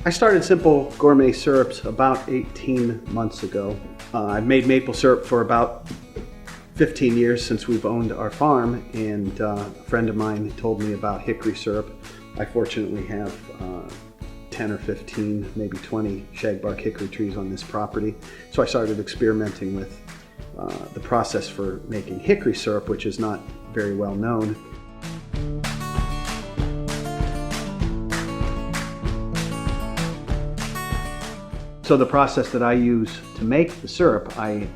I started Simple Gourmet Syrups about 18 months ago. I've made maple syrup for about 15 years since we've owned our farm, and a friend of mine told me about hickory syrup. I fortunately have 10 or 15, maybe 20 Shagbark hickory trees on this property. So I started experimenting with the process for making hickory syrup, which is not very well known. So the process that I use to make the syrup, I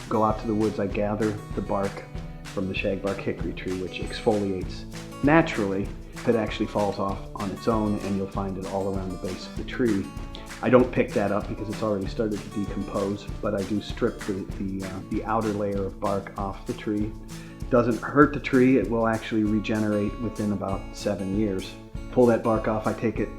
go out to the woods, I gather the bark from the Shagbark hickory tree, which exfoliates naturally. It actually falls off on its own, and you'll find it all around the base of the tree. I don't pick that up because it's already started to decompose, but I do strip the outer layer of bark off the tree. Doesn't hurt the tree, it will actually regenerate within about 7 years. Pull that bark off, I take it,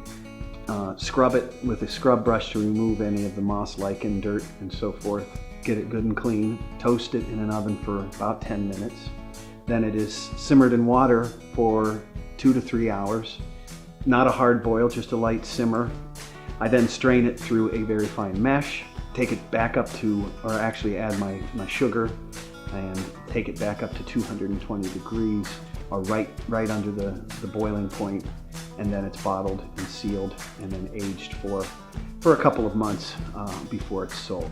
scrub it with a scrub brush to remove any of the moss, lichen, dirt, and so forth. Get it good and clean. Toast it in an oven for about 10 minutes. Then it is simmered in water for 2 to 3 hours. Not a hard boil, just a light simmer. I then strain it through a very fine mesh, take it back up to, or actually add my sugar, and take it back up to 220 degrees, or right under the boiling point, and then it's bottled and sealed and then aged for a couple of months before it's sold.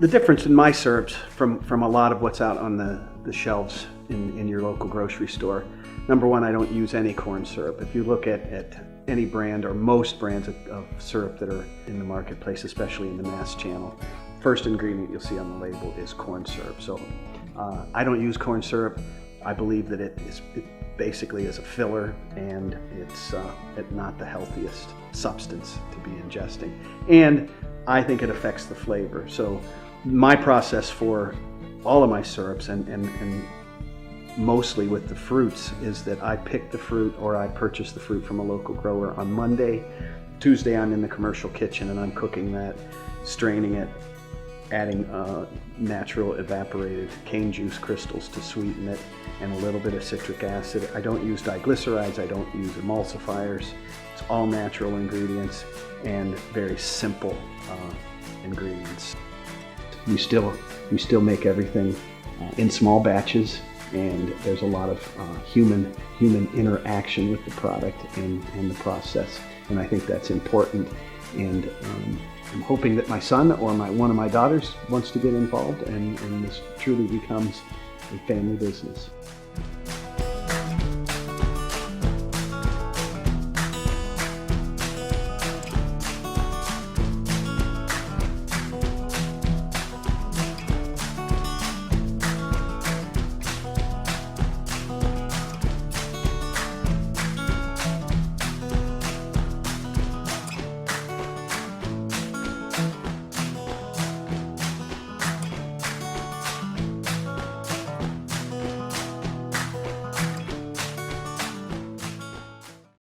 The difference in my syrups from a lot of what's out on the shelves in your local grocery store, number one, I don't use any corn syrup. If you look at any brand or most brands of syrup that are in the marketplace, especially in the mass channel, first ingredient you'll see on the label is corn syrup. So I don't use corn syrup. I believe that it basically is a filler, and it's not the healthiest substance to be ingesting. And I think it affects the flavor. So my process for all of my syrups and mostly with the fruits is that I pick the fruit, or I purchase the fruit from a local grower on Monday. Tuesday I'm in the commercial kitchen and I'm cooking that, straining it, adding natural evaporated cane juice crystals to sweeten it, and a little bit of citric acid. I don't use diglycerides, I don't use emulsifiers. It's all natural ingredients and very simple ingredients. We still make everything in small batches, and there's a lot of human interaction with the product and the process, and I think that's important. And I'm hoping that my son or one of my daughters wants to get involved, and this truly becomes a family business.